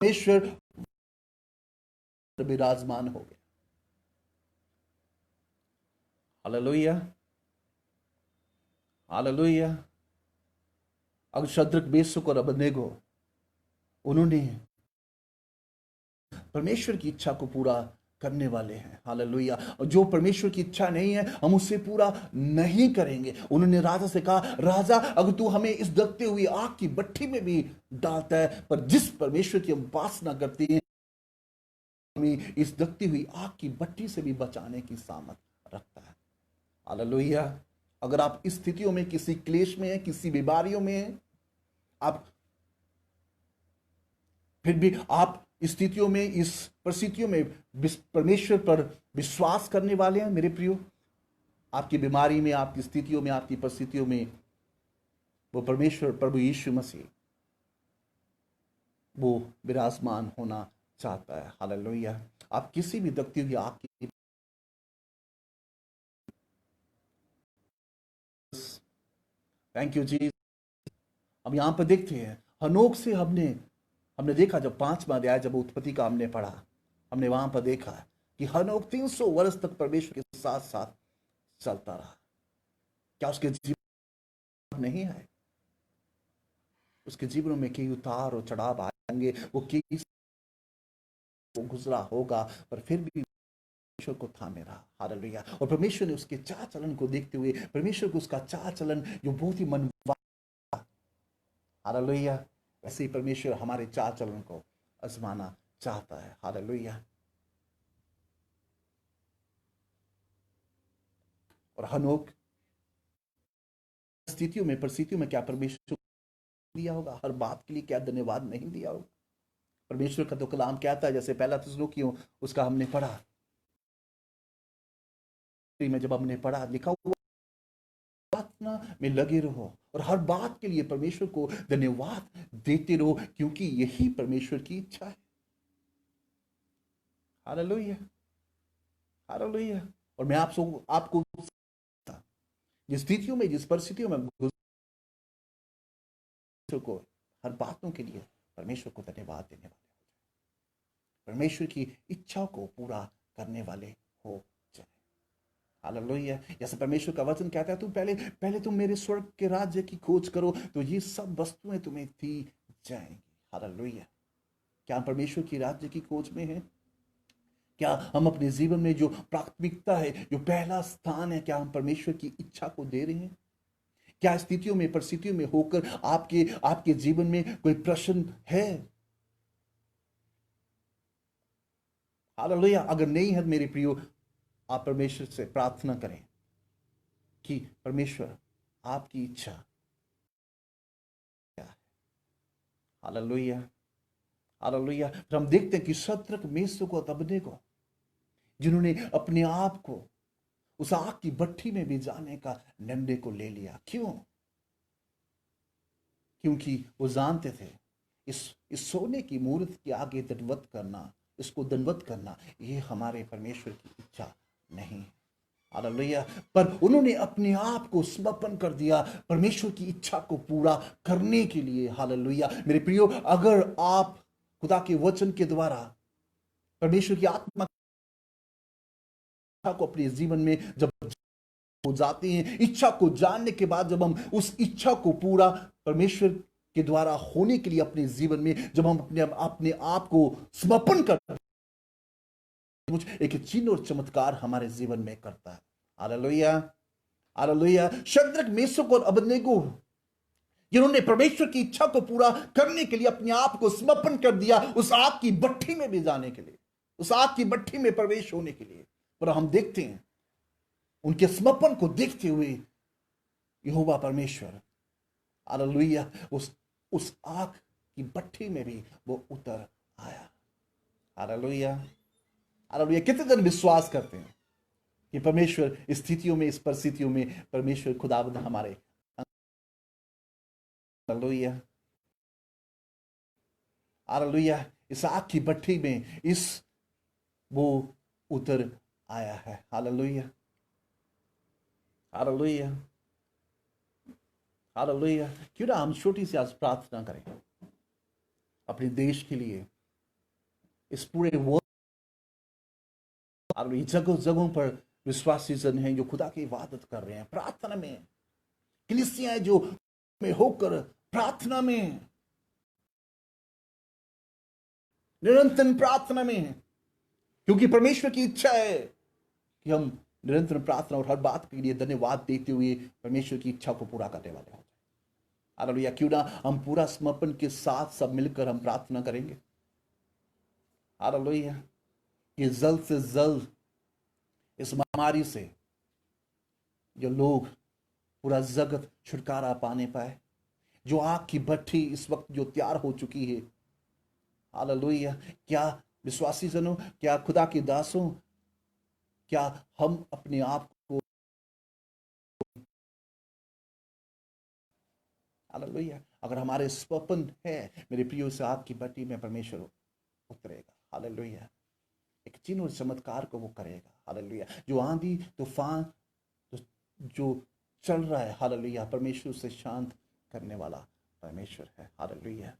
परमेश्वर विराजमान हो गया। Hallelujah, hallelujah. अगर सद्रक मेशक और अबेदनगो, उन्होंने परमेश्वर की इच्छा को पूरा करने वाले हैं। हालेलुया। और जो परमेश्वर की इच्छा नहीं है, हम उससे पूरा नहीं करेंगे। उन्होंने राजा से कहा, राजा अगर तू हमें इस दबते हुई आग की भट्ठी में भी डालता है, पर जिस परमेश्वर की हम उपासना करते हैं, हमें इस दबती हुई आग की भट्ठी से भी बचाने की सामर्थ रखता है। हालेलुया। अगर आप इस स्थितियों में, किसी क्लेश में हैं, किसी बीमारियों में हैं, आप फिर भी आप स्थितियों में, इस परिस्थितियों में परमेश्वर पर विश्वास करने वाले हैं, मेरे प्रियो, आपकी बीमारी में, आपकी स्थितियों में, आपकी परिस्थितियों में वो परमेश्वर प्रभु यीशु मसीह वो विराजमान होना चाहता है। हालेलुया। आप किसी भी दबती हुई आग की, थैंक यू जी। अब यहां पर देखते हैं हनोक से हमने हमने देखा, जब 5वां अध्याय जब उत्पत्ति का हमने पढ़ा, हमने वहां पर देखा कि हनोक 300 वर्ष तक परमेश्वर के साथ साथ चलता रहा। क्या उसके जीवन नहीं आए? उसके जीवन में कई उतार और चढ़ाव आएंगे, वो कई वो गुजरा होगा, पर फिर भी परमेश्वर को थामे रहा। हालेलुया। और परमेश्वर ने उसके चाल चलन को देखते हुए, परमेश्वर को उसका चाल चलन जो बहुत ही मनवा, हालेलुया, वैसे ही परमेश्वर हमारे चाल चलन को आजमाना चाहता है। हालेलुया। और हनोक स्थितियों में, परिस्थितियों में क्या परमेश्वर दिया होगा? हर बात के लिए क्या धन्यवाद नहीं दिया होगा? परमेश्वर का तो कलाम कहता है, जैसे पहला थिस्सलुनीकियों उसका हमने पढ़ा, में जब हमने पढ़ा, लिखा हुआ प्रार्थना में लगे रहो और हर बात के लिए परमेश्वर को धन्यवाद देते रहो, क्योंकि यही परमेश्वर की इच्छा है। Hallelujah, hallelujah. और मैं आपको आपको जिस स्थितियों में, जिस परिस्थितियों में को हर बातों के लिए परमेश्वर को धन्यवाद देने वाले, परमेश्वर की इच्छा को पूरा करने वाले हो जाए। हालेलुया। जैसे परमेश्वर का वचन कहता है, तुम पहले पहले तुम मेरे स्वर्ग के राज्य की खोज करो, तो ये सब वस्तुएं तुम्हें दी जाएंगी। हालेलुया। क्या हम परमेश्वर की राज्य की खोज में हैं? क्या हम अपने जीवन में जो प्राथमिकता है, जो पहला स्थान है, क्या हम परमेश्वर की इच्छा को दे रहे हैं? क्या स्थितियों में, परिस्थितियों में होकर आपके आपके जीवन में कोई प्रश्न है? हालेलुया। अगर नहीं है मेरे प्रियो, आप परमेश्वर से प्रार्थना करें कि परमेश्वर आपकी इच्छा क्या है। Hallelujah, hallelujah. फिर हम देखते हैं कि शद्रक, मेशक और अबेदनगो, जिन्होंने अपने आप को उस आग की भट्ठी में भी जाने का निर्णय को ले लिया। क्यों? क्योंकि वो जानते थे इस सोने की मूर्ति के आगे दंडवत करना, इसको दंडवत करना, ये हमारे परमेश्वर की इच्छा नहीं है। हालेलुया। पर उन्होंने अपने आप को समर्पण कर दिया परमेश्वर की इच्छा को पूरा करने के लिए। हालेलुया। मेरे प्रियो, अगर आप खुदा के वचन के द्वारा परमेश्वर की आत्मा को अपने जीवन में जब हो जाते हैं, इच्छा को जानने के बाद जब हम उस इच्छा को पूरा परमेश्वर के द्वारा होने के लिए अपने जीवन में जब हम अपने अपने आप को समर्पण करते हैं, एक चिन्ह और चमत्कार हमारे जीवन में करता है। Hallelujah, hallelujah. शद्रक, मेशक और अबेदनगो, जिन्होंने परमेश्वर की इच्छा को पूरा करने के लिए अपने आप को समर्पण कर दिया, उस आग की भट्ठी में भी जाने के लिए, उस आग की भट्ठी में प्रवेश होने के लिए। पर हम देखते हैं उनके समर्पण को देखते हुए यहोवा परमेश्वर, हालेलुया, उस आग की भट्ठी में भी वो उतर आया। Hallelujah, hallelujah. कितने जन विश्वास करते हैं कि परमेश्वर इस स्थितियों में, इस परिस्थितियों में परमेश्वर खुदावंद हमारे, हालेलुया, हालेलुया, इस आग की भट्ठी में इस वो उतर आया है। हालेलुया। Hallelujah, hallelujah. क्यों ना हम छोटी सी आज प्रार्थना करें अपने देश के लिए, इस पूरे वर्ल्ड, हालेलुया, जगह जगहों पर विश्वासी जन हैं जो खुदा की इबादत कर रहे हैं प्रार्थना में, कलीसियां जो में होकर प्रार्थना में, निरंतर प्रार्थना में हैं, क्योंकि परमेश्वर की इच्छा है कि हम निरंतर प्रार्थना और हर बात के लिए धन्यवाद देते हुए परमेश्वर की इच्छा को पूरा करने वाले हो। हालेलुया, क्यों ना हम पूरा समर्पण के साथ सब मिलकर हम प्रार्थना करेंगे। हालेलुया, कि जल्द से जल्द इस महामारी से जो लोग, पूरा जगत छुटकारा पाने पाए। जो आग की भट्ठी इस वक्त जो तैयार हो चुकी है, हालेलुया, क्या विश्वासी जनों, क्या खुदा के दासों, क्या हम अपने आप को, हालेलुया, अगर हमारे स्वपन है मेरे प्रियो, से आग की भट्टी में परमेश्वर उतरेगा। हालेलुया, एक चिन्ह और चमत्कार को वो करेगा। हालेलुया, जो आंधी तूफान जो चल रहा है, हालेलुया, परमेश्वर से शांत करने वाला परमेश्वर है। हालेलुया,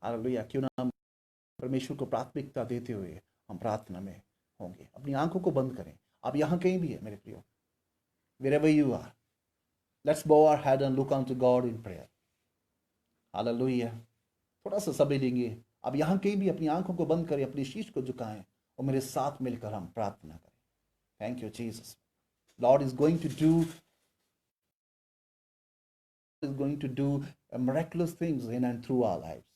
हालेलुया, क्यों ना हम परमेश्वर को प्राथमिकता देते हुए हम प्रार्थना में होंगे। अपनी आंखों को बंद करें। आप यहां कहीं भी है मेरे प्रियो, wherever you are, let's bow our head and look unto God in prayer. Hallelujah, थोड़ा सा समय लेंगे। आप यहां कहीं भी अपनी आंखों को बंद करें, अपनी शीश को झुकाएं और मेरे साथ मिलकर हम प्रार्थना करें। Thank you Jesus. Lord is going to do miraculous things in and through our lives.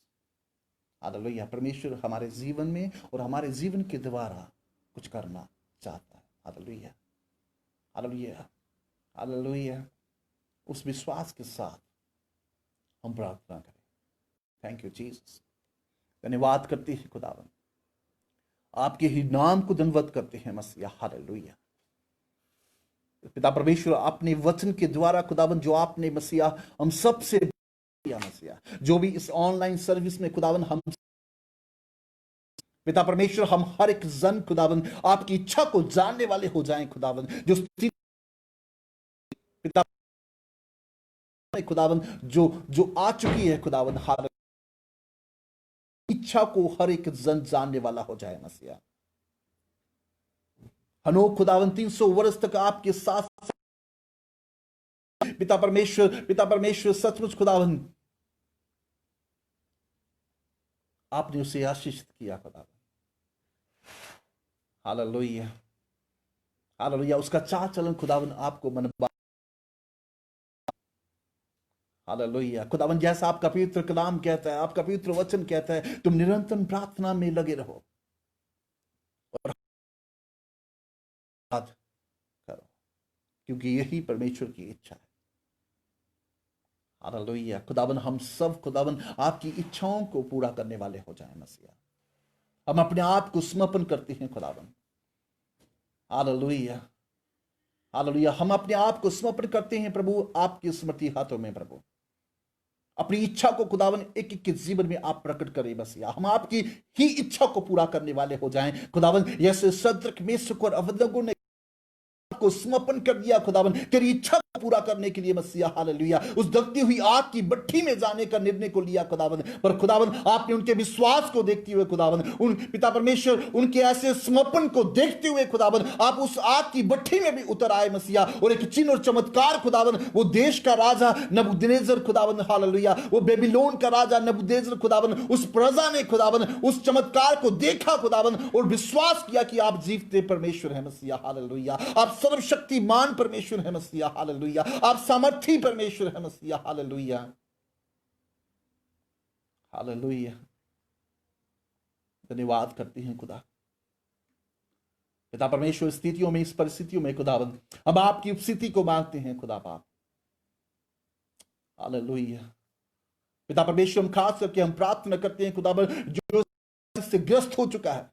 Hallelujah, परमेश्वर हमारे जीवन में और हमारे जीवन के द्वारा कुछ करना चाहता है। Hallelujah, hallelujah, hallelujah. उस विश्वास के साथ हम प्रार्थना करें। Thank you Jesus. धन्यवाद करते हैं खुदावन, आपके ही नाम को धन्यवाद करते हैं मसीहा। हालेलुया, पिता परमेश्वर, अपने वचन के द्वारा खुदावन जो आपने मसीहा हम सबसे मसीहा, जो भी इस ऑनलाइन सर्विस में खुदावन हम, पिता परमेश्वर, हम हर एक जन खुदावन आपकी इच्छा को जानने वाले हो जाएं खुदावन। जो पिता खुदावन जो जो आ चुकी है खुदावन, हर इच्छा को हर एक जन जानने वाला हो जाए मसीहा। हनोक खुदावन 300 वर्ष तक आपके साथ, पिता परमेश्वर सचमुच खुदावन आपने उसे आशीषित किया खुदावन। हालेलुया, हालेलुया, उसका चाल चलन खुदावन आपको मन, हालेलुया, खुदावन जैसा आपका पवित्र कलाम कहता है, आपका पवित्र वचन कहता है, तुम निरंतर प्रार्थना में लगे रहो और करो, क्योंकि यही परमेश्वर की इच्छा है। हालेलुया, खुदावन हम सब खुदावन आपकी इच्छाओं को पूरा करने वाले हो जाएं मसीहा। हम अपने आप को समर्पण करते हैं खुदावन। हालेलुया, हालेलुया, हम अपने आप को समर्पण करते हैं प्रभु आपकी स्मृति हाथों में। प्रभु अपनी इच्छा को खुदावन एक एक के जीवन में आप प्रकट करें मसीहा। हम आपकी ही इच्छा को पूरा करने वाले हो जाएं खुदावन। जैसे सद्रक, मेशक और अबेदनगो ने को समर्पण कर दिया खुदावन तेरी इच्छा को पूरा करने के लिए मसीहा। हालेलुया, उस दगती हुई आग की भट्ठी में जाने का निर्णय को लिया खुदावन, पर खुदावन आपने उनके विश्वास को देखते हुए खुदावन, उन पिता परमेश्वर उनके ऐसे समर्पण को देखते हुए खुदावन आप उस आग की भट्ठी में भी उतर आए मसीहा। और एक चिन्ह और चमत्कार खुदावन, वो देश का राजा नबूकदनेस्सर खुदावन, हालेलुया, वो बेबीलोन का राजा नबूकदनेस्सर खुदावन, उस प्रजा ने खुदावन उस चमत्कार को देखा खुदावन और विश्वास किया कि आप जीवते परमेश्वर है मसीहा। हालेलुया, आप सर्वशक्तिमान परमेश्वर है मसीहा। हालेलुया, आप सामर्थी परमेश्वर है मसीहा। हालेलुया, हालेलुया, धन्यवाद करते हैं खुदा। पिता परमेश्वर, स्थितियों में, इस परिस्थितियों में खुदावन हम आपकी उपस्थिति को मांगते हैं खुदा बाप। हालेलुया, पिता परमेश्वर, हम खास करके हम प्रार्थना करते हैं खुदावन जो इससे ग्रस्त हो चुका है,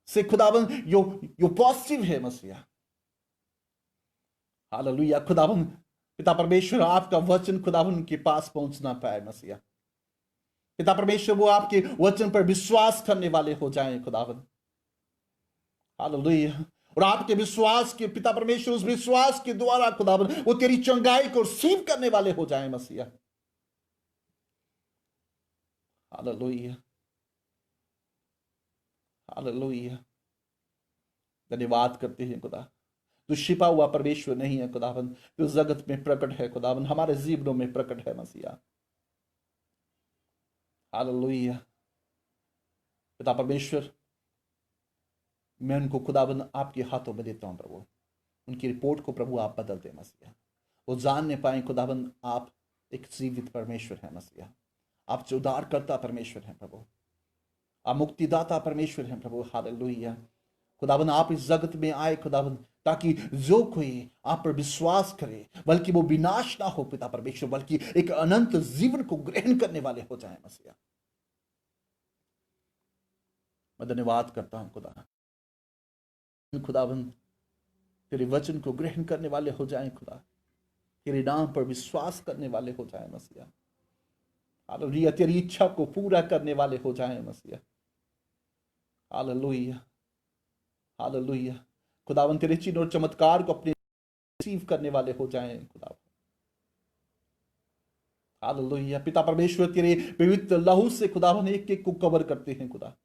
से खुदावन यो पॉजिटिव है मसीहा। हालेलुया, खुदावन पिता परमेश्वर आपका वचन खुदावन के पास पहुंच ना पाए मसीहा। पिता परमेश्वर वो आपके वचन पर विश्वास करने वाले हो जाएं खुदावन। हालेलुया, और आपके विश्वास के पिता परमेश्वर उस विश्वास के द्वारा खुदावन वो तेरी चंगाई को रिसीव करने वाले हो जाए मसीहा। Hallelujah, hallelujah. धन्यवाद करते हैं खुदा, तू छिपा हुआ परमेश्वर नहीं है खुदावन, तू जगत में प्रकट है खुदावन, हमारे जीवनों में प्रकट है मसीहा। हालेलुया। पिता परमेश्वर, मैं उनको खुदावन आपके हाथों में देता हूं प्रभु, उनकी रिपोर्ट को प्रभु आप बदल दे मसीहा। वो जानने पाए खुदावन आप एक जीवित परमेश्वर है मसीहा, आप जो उद्धारकर्ता परमेश्वर हैं प्रभु, आप मुक्तिदाता परमेश्वर हैं प्रभु। हालेलुया। खुदावन आप इस जगत में आए खुदावन, ताकि जो कोई आप पर विश्वास करे बल्कि वो विनाश ना हो पिता परमेश्वर, बल्कि एक अनंत जीवन को ग्रहण करने वाले हो जाए मसीहा। मैं धन्यवाद करता हूं खुदा, खुदावन तेरे वचन को ग्रहण करने वाले हो जाएं खुदा, तेरे नाम पर विश्वास करने वाले हो जाएं मसीहा। हालेलुया। तेरी इच्छा को पूरा करने वाले हो जाएं मसीहा। Hallelujah, hallelujah. खुदावन तेरे चिन्ह और चमत्कार को अपने रिसीव करने वाले हो जाएं खुदा। हालेलुया। पिता परमेश्वर तेरे पवित्र लहू से खुदावन एक एक को कवर करते हैं खुदा,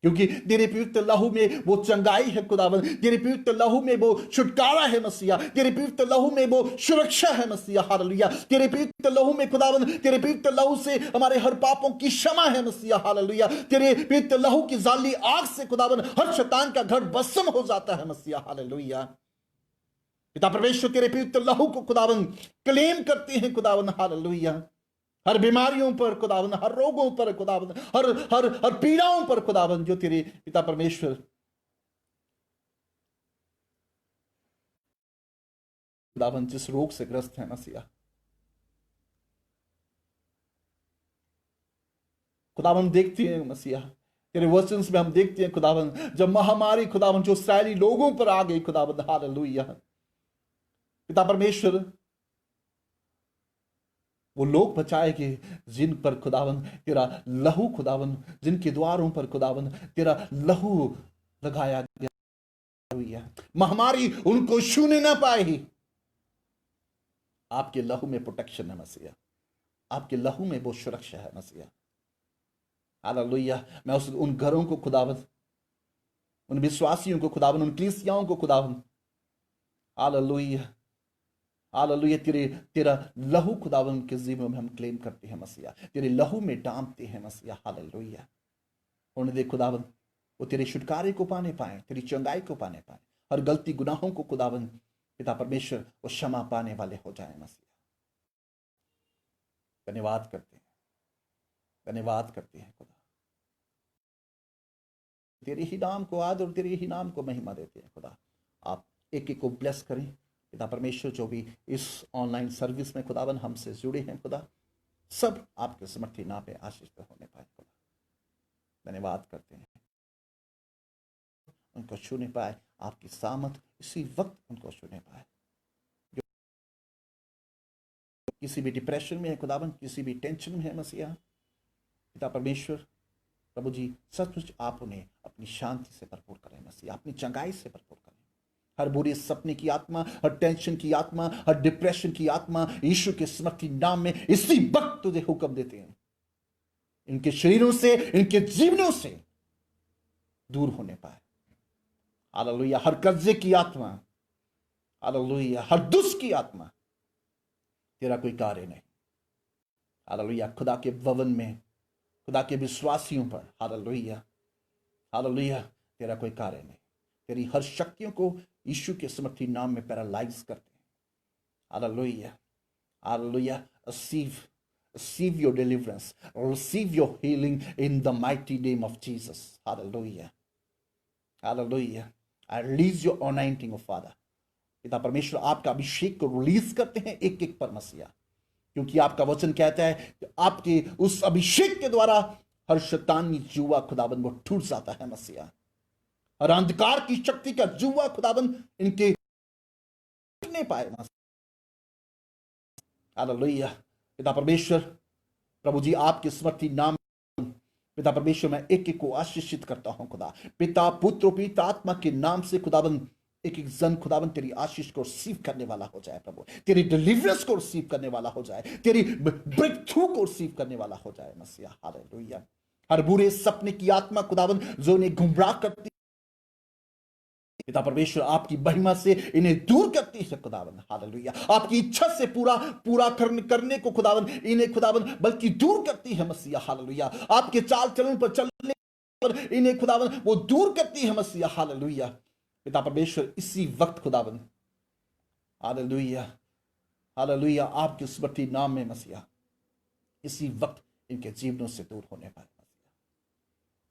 क्योंकि तेरे पवित्र लहू में वो चंगाई है खुदावन, तेरे पवित्र लहू में वो छुटकारा है मसीहा, तेरे पवित्र लहू में वो सुरक्षा है मसीहा। हालेलुया। तेरे पवित्र लहू में खुदावन, तेरे पवित्र लहू से हमारे हर पापों की क्षमा है मसीहा। हालेलुया। तेरे पवित्र लहू की जाली आग से खुदावन हर शैतान का घर भस्म हो जाता है मसीहा। हालेलुया। पिता परमेश्वर तेरे पवित्र लहू को खुदावन क्लेम करते हैं खुदावन। हालेलुया। हर बीमारियों पर खुदावन, हर रोगों पर खुदावन, हर हर हर पीड़ाओं पर खुदावन, जो तेरे पिता परमेश्वर खुदावन जिस रोग से ग्रस्त है मसीहा, खुदावन देखते हैं मसीहा, तेरे वचन में हम देखते हैं खुदावन, जब महामारी खुदावन जो सारी लोगों पर आ गई खुदावन। हालेलुया। पिता परमेश्वर वो लोग बचाएंगे जिन पर खुदावन तेरा लहू खुदावन, जिनके द्वारों पर खुदावन तेरा लहू लगाया गया, महामारी उनको छूने ना पाएगी। आपके लहू में प्रोटेक्शन है मसीहा, आपके लहू में वो सुरक्षा है मसीहा। हालेलुया। मैं उन घरों को खुदावन, उन विश्वासियों को खुदावन, उन कलीसियाओं को खुदावन, हालेलुया, हालेलुया, तेरा लहू खुदावन के जीवन में हम क्लेम करते हैं मसीहा, तेरे लहू में डांपते हैं मसीहा। हालेलुया। उन्हें देख खुदावन वो तेरे छुटकारे को पाने पाए, तेरी चंगाई को पाने पाए, हर गलती गुनाहों को खुदावन पिता परमेश्वर वो क्षमा पाने वाले हो जाए मसीहा। धन्यवाद करते हैं, धन्यवाद करते हैं खुदा, तेरे ही नाम को आदर और तेरे ही नाम को महिमा देते हैं खुदा। आप एक एक को ब्लेस करें पिता परमेश्वर, जो भी इस ऑनलाइन सर्विस में खुदावन हमसे जुड़े हैं खुदा, सब आपके समर्थी नाम पे आशीष होने पाए खुदा। धन्यवाद करते हैं, उनको छूने पाए, आपकी सामत इसी वक्त उनको छूने पाए, जो किसी भी डिप्रेशन में है खुदावन, किसी भी टेंशन में है मसीहा, पिता परमेश्वर प्रभु जी सचमुच आप उन्हें अपनी शांति से भरपूर करें मसीहा, अपनी चंगाई से भरपूर करें। हर बुरे सपने की आत्मा, हर टेंशन की आत्मा, हर डिप्रेशन की आत्मा यीशु के समर्थी नाम में इसी वक्त तुझे हुक्म देते हैं, इनके शरीरों से, इनके जीवनों से दूर होने पाए। हालेलुया। हर कब्जे की आत्मा, हालेलुया, हर दुष्ट की आत्मा, तेरा कोई कार्य नहीं। हालेलुया। खुदा के भवन में, खुदा के विश्वासियों पर, हालेलुया, हालेलुया, तेरा कोई कार्य नहीं। तेरी हर शक्तियों को यीशु के समर्थी नाम में पैरालाइज करते हैं। Hallelujah, hallelujah. receive your deliverance, receive your healing in the mighty name of Jesus. Hallelujah, hallelujah. I release your anointing of Father. पिता परमेश्वर आपका अभिषेक को रिलीज करते हैं एक एक पर मसीहा, क्योंकि आपका वचन कहता है कि आपके उस अभिषेक के द्वारा हर शैतानी जुआ खुदाबंद वो टूट जाता है मसीहा, और अंधकार की शक्ति का जुआ खुदाबंद इनके नहीं पाए। हालेलुया। पिता परमेश्वर प्रभु जी आपके समर्थी नाम पिता परमेश्वर, मैं एक एक को आशीषित करता हूं खुदा, पिता पुत्र पवित्र आत्मा के नाम से खुदाबंद। एक एक जन खुदाबंद तेरी आशीष को रिसीव करने वाला हो जाए प्रभु, तेरी डिलीवरेंस को रिसीव करने वाला हो जाए, तेरी ब्रेक थ्रू को रिसीव करने वाला हो जाए मसीहा। हालेलुया। हर बुरे सपने की आत्मा खुदाबंद जो इन्हें गुमराह करती, पिता परमेश्वर आपकी महिमा से इन्हें दूर करती है खुदावन। हालेलुया। आपकी इच्छा से पूरा पूरा करने को खुदावन इन्हें खुदावन बल्कि दूर करती है मसीहा। हालेलुया। आपके चाल चलन पर चलने पर इन्हें खुदावन वो दूर करती है मसीहा। हालेलुया। पिता परमेश्वर इसी वक्त खुदावन, हालेलुया हालेलुया, आपके स्मृति नाम में मसीहा इसी वक्त इनके जीवनों से दूर होने पाए मसीहा।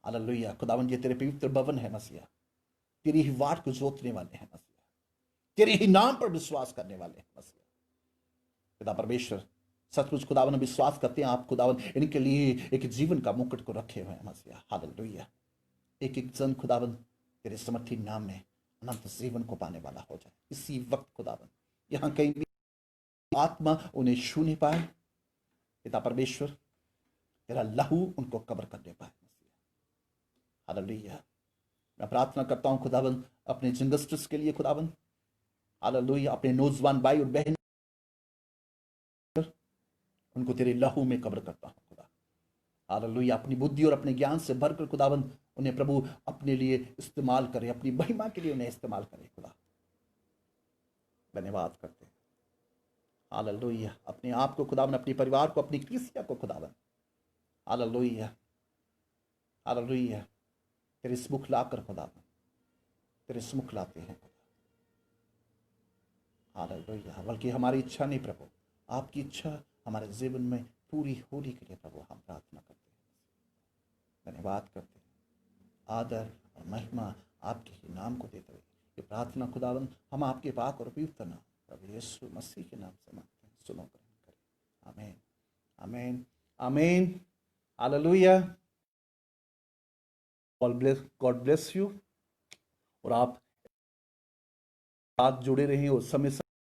हालेलुया। खुदावन ये तेरे पवित्र भवन है मसीहा, तेरी ही वाट को जोतने वाले हैं मसीहा, तेरे ही नाम पर विश्वास करने वाले हैं मसीहा। पिता परमेश्वर सचमुच खुदावन विश्वास करते हैं आप खुदावन इनके लिए एक जीवन का मुकुट को रखे हुए हैं मसीहा। हालेलुया। एक एक जन खुदावन तेरे समर्थी नाम में अनंत जीवन को पाने वाला हो जाए इसी वक्त खुदावन। यहां कहीं भी आत्मा उन्हें छू नहीं पाए पिता परमेश्वर, तेरा लहू उनको कवर करने पाए मसीहा। हालेलुया। मैं प्रार्थना करता हूं खुदावन अपने यंगस्टर्स के लिए खुदावन, हालेलुया, अपने नौजवान भाई और बहन, उनको तेरे लहू में कवर करता हूं खुदा। हालेलुया। अपनी बुद्धि और अपने ज्ञान से भरकर खुदावन उन्हें प्रभु अपने लिए इस्तेमाल करे, अपनी महिमा के लिए उन्हें इस्तेमाल करे खुदा। धन्यवाद करते हैं। हालेलुया। अपने आप को खुदावन, अपने परिवार को, अपनी कलीसिया को खुदावन, हालेलुया हालेलुया, तेरे समुख लाकर खुदावन, तेरे समुख लाते हैं खुदा। हालेलुया। बल्कि हमारी इच्छा नहीं प्रभु, आपकी इच्छा हमारे जीवन में पूरी होने के लिए प्रभु हम प्रार्थना करते हैं। धन्यवाद करते हैं। आदर और महिमा आपके ही नाम को देते हुए ये प्रार्थना खुदावन हम आपके पाक और पवित्र नाम प्रभु यीशु मसीह के नाम से मांगते हैं, सुनो ग्रहण करें। आमीन आमीन आमीन। हालेलुया। God bless you. और आप साथ जुड़े रहें और समय